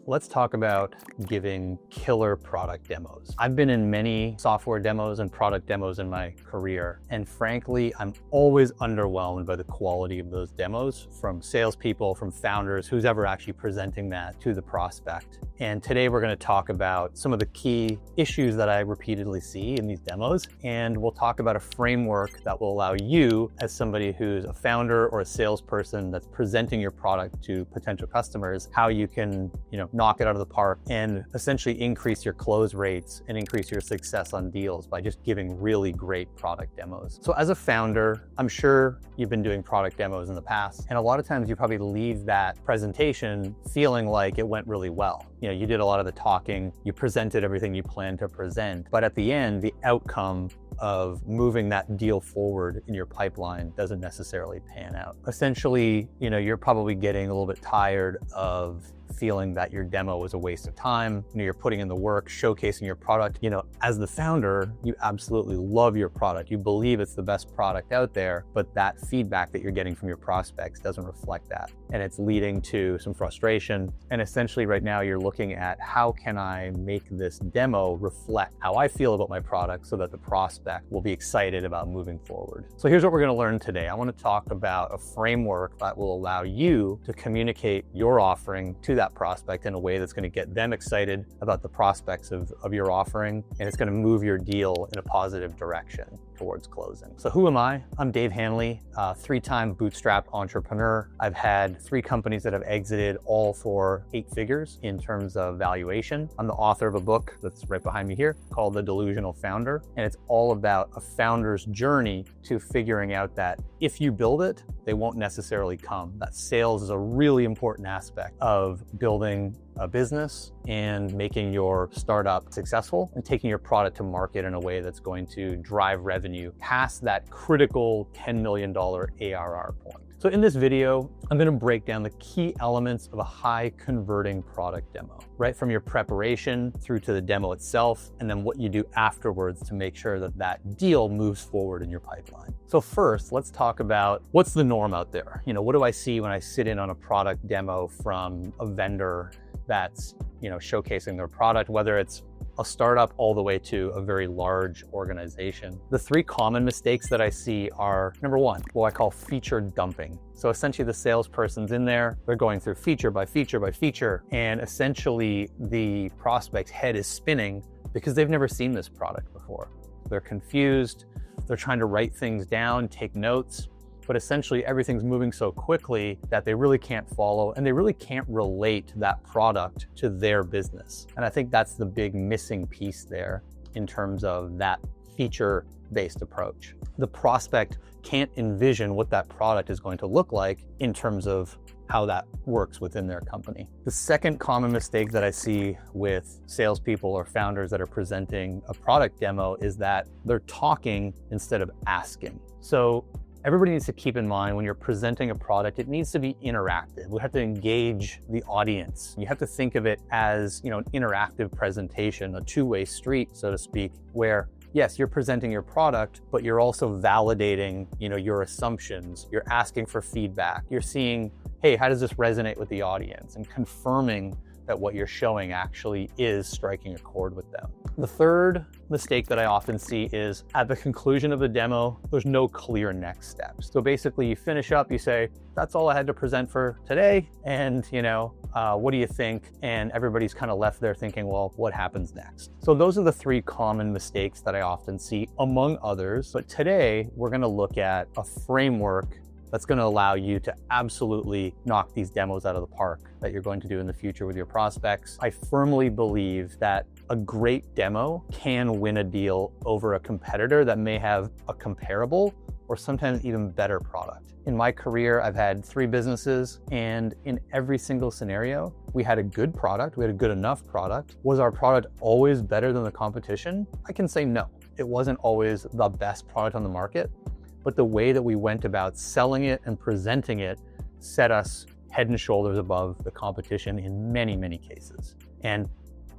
let's talk about giving killer product demos. I've been in many software demos and product demos in my career, and frankly, I'm always underwhelmed by the quality of those demos from salespeople, from founders, who's ever actually presenting that to the prospect. And today we're going to talk about some of the key issues that I repeatedly see in these demos, and we'll talk about a framework that will allow you, as somebody who's a founder or a salesperson that's presenting your product to potential customers, how you can, knock it out of the park and essentially increase your close rates and increase your success on deals by just giving really great product demos. So as a founder, I'm sure you've been doing product demos in the past, and a lot of times you probably leave that presentation feeling like it went really well. You did a lot of the talking, you presented everything you planned to present, but at the end, the outcome of moving that deal forward in your pipeline doesn't necessarily pan out. Essentially, you're probably getting a little bit tired of feeling that your demo was a waste of time. You're putting in the work, showcasing your product. As the founder, you absolutely love your product. You believe it's the best product out there, but that feedback that you're getting from your prospects doesn't reflect that. And it's leading to some frustration. And essentially right now you're looking at, how can I make this demo reflect how I feel about my product so that the prospect will be excited about moving forward. So here's what we're going to learn today. I want to talk about a framework that will allow you to communicate your offering to that prospect in a way that's going to get them excited about the prospects of your offering, and it's going to move your deal in a positive direction towards closing. So who am I? I'm Dave Hanley, a 3-time bootstrapped entrepreneur. I've had 3 companies that have exited, all for 8 figures in terms of valuation. I'm the author of a book that's right behind me here called The Delusional Founder, and it's all about a founder's journey to figuring out that if you build it, they won't necessarily come. That sales is a really important aspect of building a business and making your startup successful and taking your product to market in a way that's going to drive revenue past that critical $10 million ARR point. So in this video, I'm going to break down the key elements of a high converting product demo, right from your preparation through to the demo itself, and then what you do afterwards to make sure that that deal moves forward in your pipeline. So first, let's talk about what's the norm out there. What do I see when I sit in on a product demo from a vendor that's, showcasing their product, whether it's a startup all the way to a very large organization. The 3 common mistakes that I see are, number 1, what I call feature dumping. So essentially the salesperson's in there, they're going through feature by feature by feature, and essentially the prospect's head is spinning because they've never seen this product before. They're confused, they're trying to write things down, take notes, but essentially everything's moving so quickly that they really can't follow, and they really can't relate that product to their business. And I think that's the big missing piece there in terms of that feature-based approach. The prospect can't envision what that product is going to look like in terms of how that works within their company. The second common mistake that I see with salespeople or founders that are presenting a product demo is that they're talking instead of asking. So everybody needs to keep in mind when you're presenting a product, it needs to be interactive. We have to engage the audience. You have to think of it as, an interactive presentation, a 2-way street, so to speak, where yes, you're presenting your product, but you're also validating, your assumptions. You're asking for feedback. You're seeing, hey, how does this resonate with the audience? And confirming that what you're showing actually is striking a chord with them. The third mistake that I often see is at the conclusion of the demo, there's no clear next steps. So basically you finish up, you say, that's all I had to present for today. And what do you think? And everybody's kind of left there thinking, well, what happens next? So those are the 3 common mistakes that I often see, among others. But today we're going to look at a framework that's going to allow you to absolutely knock these demos out of the park that you're going to do in the future with your prospects. I firmly believe that a great demo can win a deal over a competitor that may have a comparable or sometimes even better product. In my career, I've had 3 businesses, and in every single scenario, we had a good product, we had a good enough product. Was our product always better than the competition? I can say no. It wasn't always the best product on the market, but the way that we went about selling it and presenting it set us head and shoulders above the competition in many, many cases. And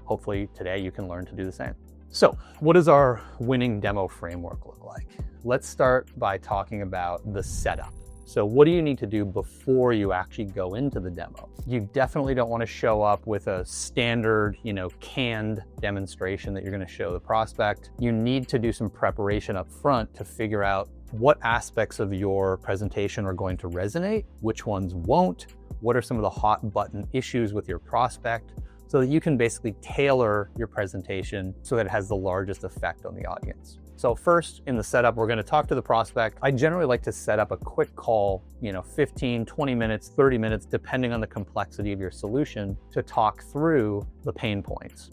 hopefully today you can learn to do the same. So what does our winning demo framework look like? Let's start by talking about the setup. So what do you need to do before you actually go into the demo? You definitely don't want to show up with a standard, canned demonstration that you're going to show the prospect. You need to do some preparation up front to figure out what aspects of your presentation are going to resonate, which ones won't, what are some of the hot button issues with your prospect, so that you can basically tailor your presentation so that it has the largest effect on the audience. So first in the setup, we're going to talk to the prospect. I generally like to set up a quick call, 15, 20 minutes, 30 minutes, depending on the complexity of your solution, to talk through the pain points.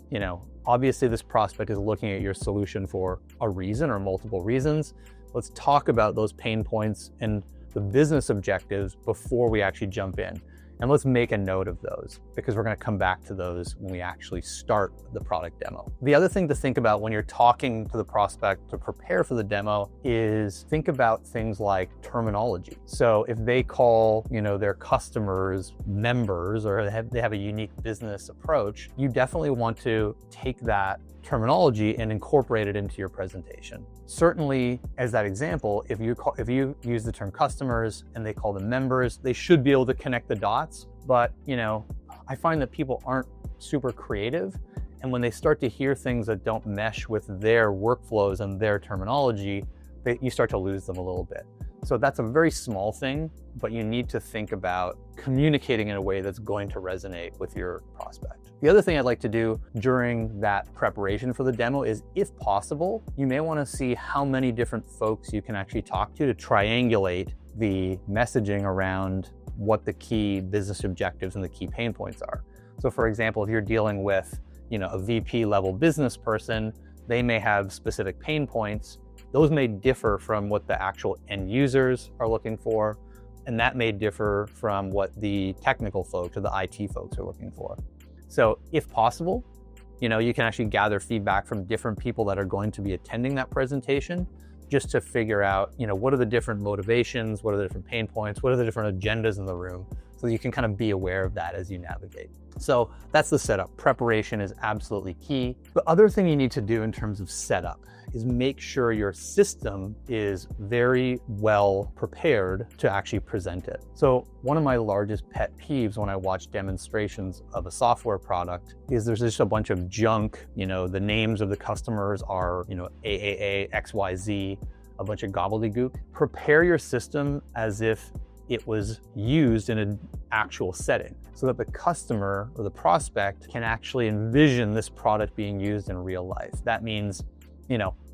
Obviously this prospect is looking at your solution for a reason or multiple reasons. Let's talk about those pain points and the business objectives before we actually jump in. And let's make a note of those, because we're going to come back to those when we actually start the product demo. The other thing to think about when you're talking to the prospect to prepare for the demo is think about things like terminology. So if they call, their customers members, or they have a unique business approach, you definitely want to take that terminology and incorporate it into your presentation. Certainly, as that example, if you use the term customers and they call them members, they should be able to connect the dots. But I find that people aren't super creative, and when they start to hear things that don't mesh with their workflows and their terminology, you start to lose them a little bit. So that's a very small thing, but you need to think about communicating in a way that's going to resonate with your prospect. The other thing I'd like to do during that preparation for the demo is, if possible, you may want to see how many different folks you can actually talk to triangulate the messaging around what the key business objectives and the key pain points are. So for example, if you're dealing with, a VP level business person, they may have specific pain points. Those may differ from what the actual end users are looking for, and that may differ from what the technical folks or the IT folks are looking for. So if possible, you can actually gather feedback from different people that are going to be attending that presentation, just to figure out, what are the different motivations, what are the different pain points, what are the different agendas in the room, so you can kind of be aware of that as you navigate. So that's the setup. Preparation is absolutely key. The other thing you need to do in terms of setup is make sure your system is very well prepared to actually present it. So one of my largest pet peeves when I watch demonstrations of a software product is there's just a bunch of junk. The names of the customers are, AAA, XYZ, a bunch of gobbledygook. Prepare your system as if it was used in an actual setting, so that the customer or the prospect can actually envision this product being used in real life. That means,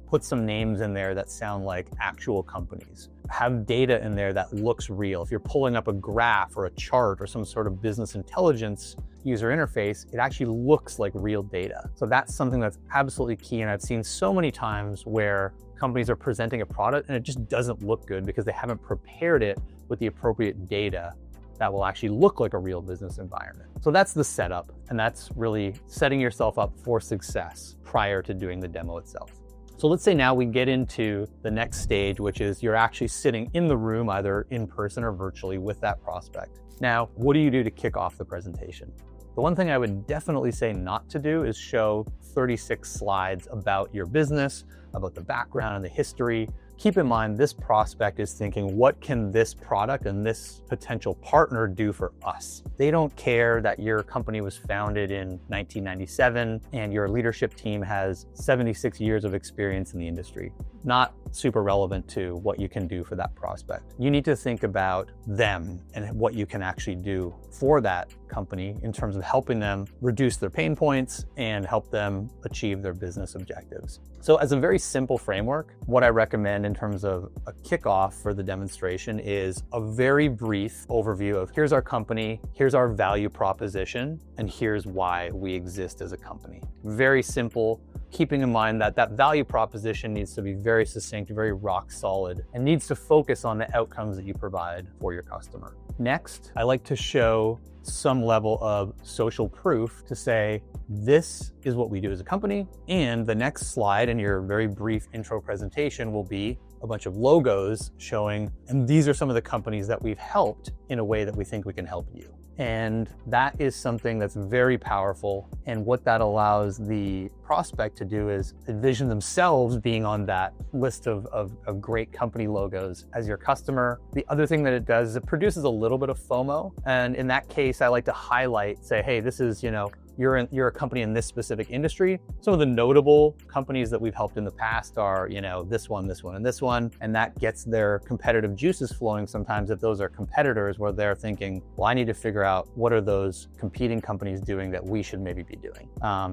put some names in there that sound like actual companies. Have data in there that looks real. If you're pulling up a graph or a chart or some sort of business intelligence user interface, it actually looks like real data. So that's something that's absolutely key. And I've seen so many times where companies are presenting a product and it just doesn't look good because they haven't prepared it with the appropriate data that will actually look like a real business environment. So that's the setup, and that's really setting yourself up for success prior to doing the demo itself. So let's say now we get into the next stage, which is you're actually sitting in the room, either in person or virtually, with that prospect. Now, what do you do to kick off the presentation? The one thing I would definitely say not to do is show 36 slides about your business, about the background and the history. Keep in mind, this prospect is thinking, what can this product and this potential partner do for us? They don't care that your company was founded in 1997 and your leadership team has 76 years of experience in the industry. Not super relevant to what you can do for that prospect. You need to think about them and what you can actually do for that company in terms of helping them reduce their pain points and help them achieve their business objectives. So as a very simple framework, what I recommend in terms of a kickoff for the demonstration is a very brief overview of here's our company, here's our value proposition, and here's why we exist as a company. Very simple, keeping in mind that that value proposition needs to be very succinct, very rock solid, and needs to focus on the outcomes that you provide for your customer. Next, I like to show some level of social proof to say, this is what we do as a company. And the next slide in your very brief intro presentation will be a bunch of logos showing, and these are some of the companies that we've helped in a way that we think we can help you. And that is something that's very powerful. And what that allows the prospect to do is envision themselves being on that list of great company logos as your customer. The other thing that it does is it produces a little bit of FOMO. And in that case, I like to highlight, say, hey, this is, you're a company in this specific industry. Some of the notable companies that we've helped in the past are, this one, and this one, and that gets their competitive juices flowing sometimes if those are competitors where they're thinking, well, I need to figure out what are those competing companies doing that we should maybe be doing.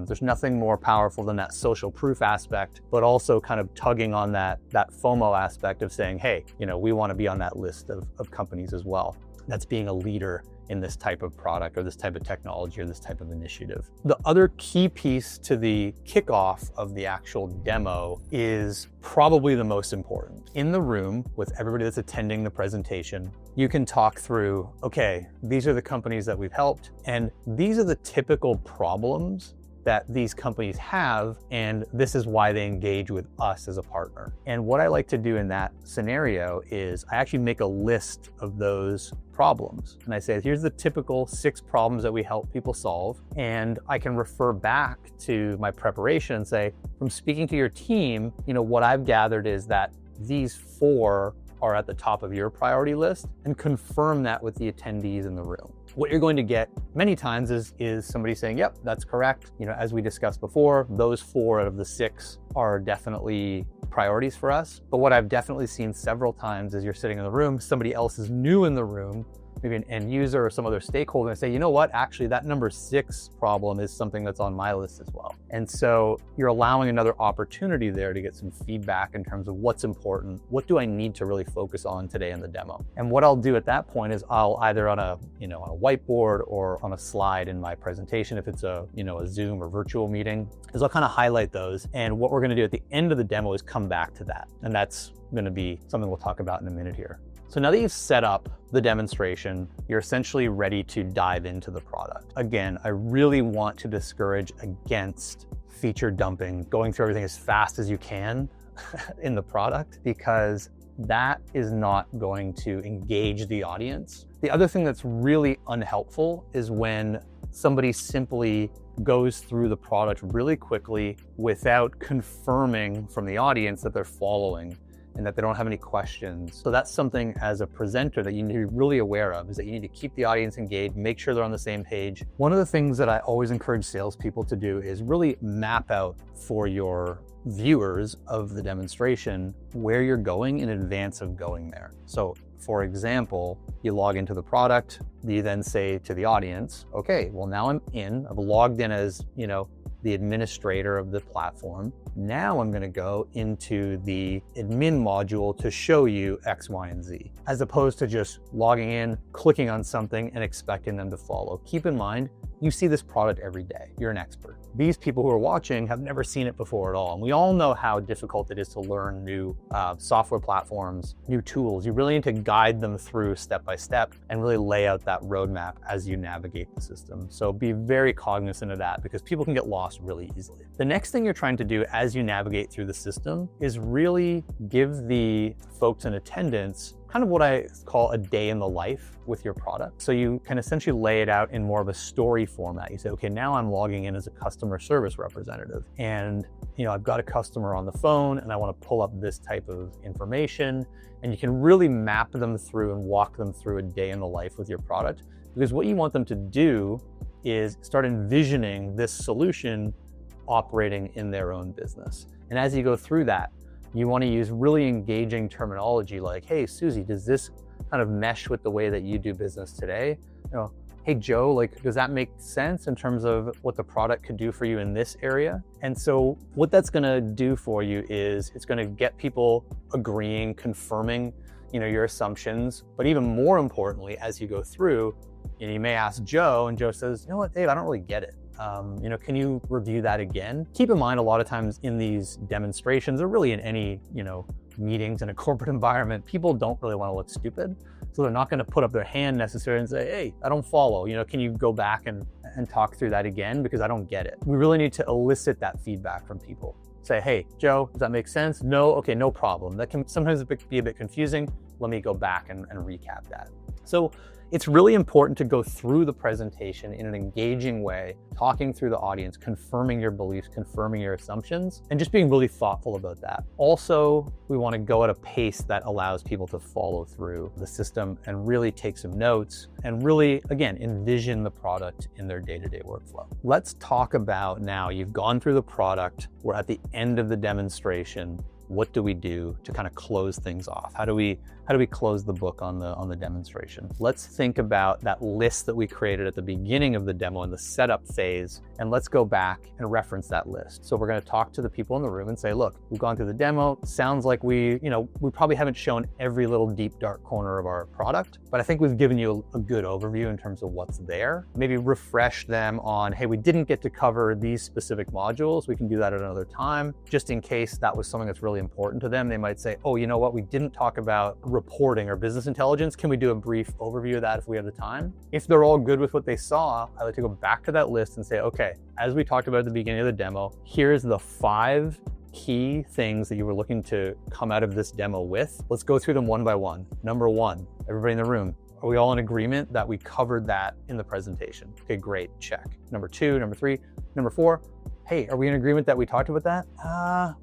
There's nothing more powerful than that social proof aspect, but also kind of tugging on that FOMO aspect of saying, hey, we want to be on that list of companies as well. That's being a leader in this type of product or this type of technology or this type of initiative. The other key piece to the kickoff of the actual demo is probably the most important. In the room with everybody that's attending the presentation, you can talk through, okay, these are the companies that we've helped, and these are the typical problems that these companies have, and this is why they engage with us as a partner. And what I like to do in that scenario is I actually make a list of those problems. And I say, here's the typical 6 problems that we help people solve. And I can refer back to my preparation and say, from speaking to your team, what I've gathered is that these 4 are at the top of your priority list, and confirm that with the attendees in the room. What you're going to get many times is somebody saying, yep, that's correct. As we discussed before, those 4 out of the 6 are definitely priorities for us. But what I've definitely seen several times is you're sitting in the room, somebody else is new in the room, maybe an end user or some other stakeholder, and say, you know what, actually that number 6 problem is something that's on my list as well. And so you're allowing another opportunity there to get some feedback in terms of what's important, what do I need to really focus on today in the demo. And what I'll do at that point is I'll either on a whiteboard or on a slide in my presentation, if it's a Zoom or virtual meeting, is I'll kind of highlight those. And what we're going to do at the end of the demo is come back to that. And that's going to be something we'll talk about in a minute here. So now that you've set up the demonstration, you're essentially ready to dive into the product. Again, I really want to discourage against feature dumping, going through everything as fast as you can in the product, because that is not going to engage the audience. The other thing that's really unhelpful is when somebody simply goes through the product really quickly without confirming from the audience that they're following and that they don't have any questions. So that's something as a presenter that you need to be really aware of, is that you need to keep the audience engaged, make sure they're on the same page. One of the things that I always encourage salespeople to do is really map out for your viewers of the demonstration where you're going in advance of going there. So for example, you log into the product, you then say to the audience, okay, well now I've logged in as, the administrator of the platform. Now I'm going to go into the admin module to show you X, Y, and Z, as opposed to just logging in, clicking on something and expecting them to follow. Keep in mind, you see this product every day. You're an expert. These people who are watching have never seen it before at all. And we all know how difficult it is to learn new software platforms, new tools. You really need to guide them through step by step and really lay out that roadmap as you navigate the system. So be very cognizant of that, because people can get lost really easily. The next thing you're trying to do as you navigate through the system is really give the folks in attendance kind of what I call a day in the life with your product. So you can essentially lay it out in more of a story format. You say, okay, now I'm logging in as a customer service representative, and I've got a customer on the phone and I want to pull up this type of information. And you can really map them through and walk them through a day in the life with your product, because what you want them to do is start envisioning this solution operating in their own business. And as you go through that, you want to use really engaging terminology like, hey, Susie, does this kind of mesh with the way that you do business today? Hey, Joe, does that make sense in terms of what the product could do for you in this area? And so what that's going to do for you is it's going to get people agreeing, confirming, your assumptions. But even more importantly, as you go through, you may ask Joe, and Joe says, you know what, Dave, I don't really get it. Can you review that again? Keep in mind, a lot of times in these demonstrations, or really in any, meetings in a corporate environment, people don't really want to look stupid. So they're not going to put up their hand necessarily and say, hey, I don't follow. Can you go back and talk through that again? Because I don't get it. We really need to elicit that feedback from people. Say, hey, Joe, does that make sense? No? Okay, no problem. That can sometimes be a bit confusing. Let me go back and recap that. So It's really important to go through the presentation in an engaging way, talking through the audience, confirming your beliefs, confirming your assumptions, and just being really thoughtful about that. Also, we want to go at a pace that allows people to follow through the system and really take some notes and really, again, envision the product in their day-to-day workflow. Let's talk about now, you've gone through the product, we're at the end of the demonstration. What do we do to kind of close things off? How do we close the book on the demonstration? Let's think about that list that we created at the beginning of the demo in the setup phase, and let's go back and reference that list. So we're going to talk to the people in the room and say, look, we've gone through the demo. Sounds like we probably haven't shown every little deep dark corner of our product, but I think we've given you a good overview in terms of what's there. Maybe refresh them on, hey, we didn't get to cover these specific modules. We can do that at another time, just in case that was something that's really important to them. They might say, oh, you know what? We didn't talk about reporting or business intelligence. Can we do a brief overview of that if we have the time? If they're all good with what they saw, I like to go back to that list and say, okay, as we talked about at the beginning of the demo, here's the 5 key things that you were looking to come out of this demo with. Let's go through them one by one. Number 1, everybody in the room, are we all in agreement that we covered that in the presentation? Okay, great, check. Number 2, number 3, number 4, hey, are we in agreement that we talked about that?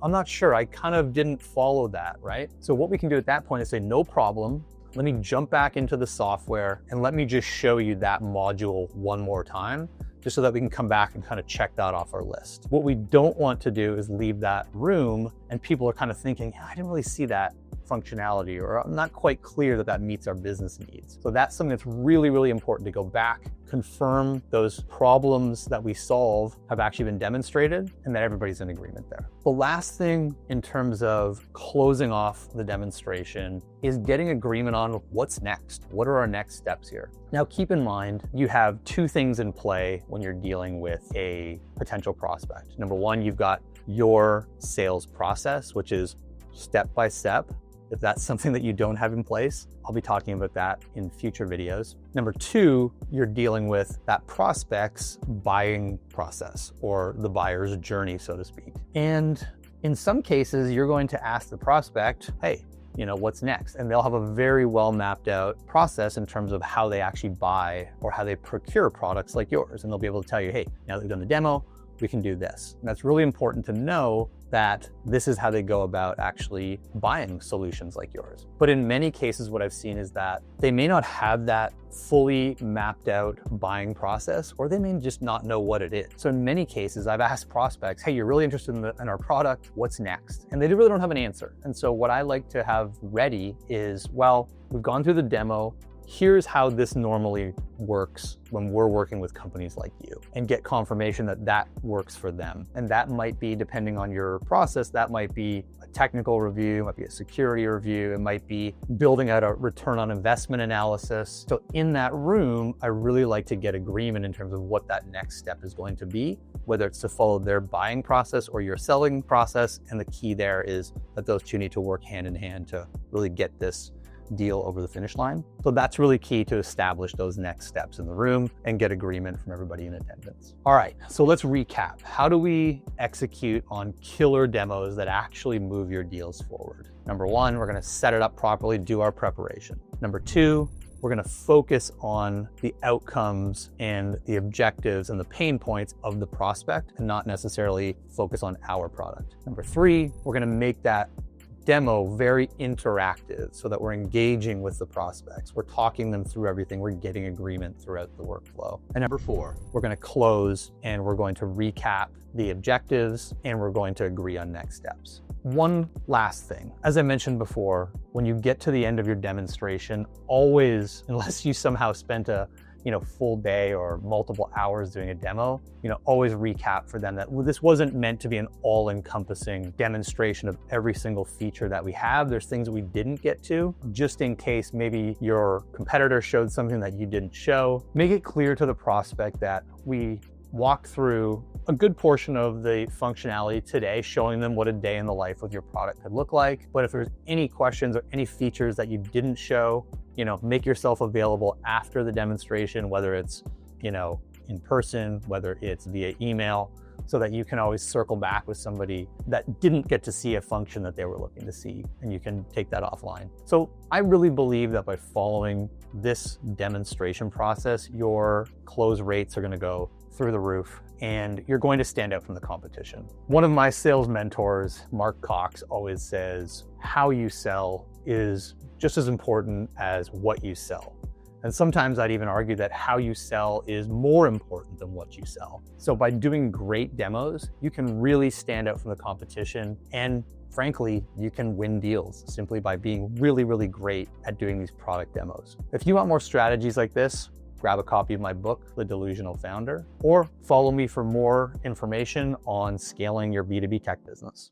I'm not sure. I kind of didn't follow that, right? So what we can do at that point is say, no problem. Let me jump back into the software and let me just show you that module one more time, just so that we can come back and kind of check that off our list. What we don't want to do is leave that room and people are kind of thinking, I didn't really see that functionality, or I'm not quite clear that that meets our business needs. So that's something that's really, really important to go back, confirm those problems that we solve have actually been demonstrated and that everybody's in agreement there. The last thing in terms of closing off the demonstration is getting agreement on what's next. What are our next steps here? Now, keep in mind, you have 2 things in play when you're dealing with a potential prospect. Number 1, you've got your sales process, which is step by step. If that's something that you don't have in place, I'll be talking about that in future videos. Number 2, you're dealing with that prospect's buying process or the buyer's journey, so to speak. And in some cases, you're going to ask the prospect, hey, what's next? And they'll have a very well mapped out process in terms of how they actually buy or how they procure products like yours. And they'll be able to tell you, hey, now that we've done the demo, we can do this. And that's really important to know that this is how they go about actually buying solutions like yours. But in many cases, what I've seen is that they may not have that fully mapped out buying process, or they may just not know what it is. So in many cases, I've asked prospects, hey, you're really interested in our product, what's next? And they really don't have an answer. And so what I like to have ready is, well, we've gone through the demo, here's how this normally works when we're working with companies like you, and get confirmation that that works for them. And that might be, depending on your process, that might be a technical review, it might be a security review, it might be building out a return on investment analysis. So in that room, I really like to get agreement in terms of what that next step is going to be, whether it's to follow their buying process or your selling process. And the key there is that those 2 need to work hand in hand to really get this deal over the finish line. So that's really key to establish those next steps in the room and get agreement from everybody in attendance. All right, so let's recap. How do we execute on killer demos that actually move your deals forward? Number 1, we're going to set it up properly, do our preparation. Number 2, we're going to focus on the outcomes and the objectives and the pain points of the prospect and not necessarily focus on our product. Number 3, we're going to make that demo very interactive so that we're engaging with the prospects. We're talking them through everything. We're getting agreement throughout the workflow. And number 4, we're going to close and we're going to recap the objectives and we're going to agree on next steps. One last thing, as I mentioned before, when you get to the end of your demonstration, always, unless you somehow spent a full day or multiple hours doing a demo, always recap for them that this wasn't meant to be an all-encompassing demonstration of every single feature that we have. There's things that we didn't get to, just in case maybe your competitor showed something that you didn't show. Make it clear to the prospect that we walked through a good portion of the functionality today, showing them what a day in the life with your product could look like. But if there's any questions or any features that you didn't show, make yourself available after the demonstration, whether it's, in person, whether it's via email, so that you can always circle back with somebody that didn't get to see a function that they were looking to see, and you can take that offline. So I really believe that by following this demonstration process, your close rates are going to go through the roof and you're going to stand out from the competition. One of my sales mentors, Mark Cox, always says, how you sell is just as important as what you sell. And sometimes I'd even argue that how you sell is more important than what you sell. So by doing great demos, you can really stand out from the competition, and frankly, you can win deals simply by being really, really great at doing these product demos. If you want more strategies like this, grab a copy of my book, The Delusional Founder, or follow me for more information on scaling your B2B tech business.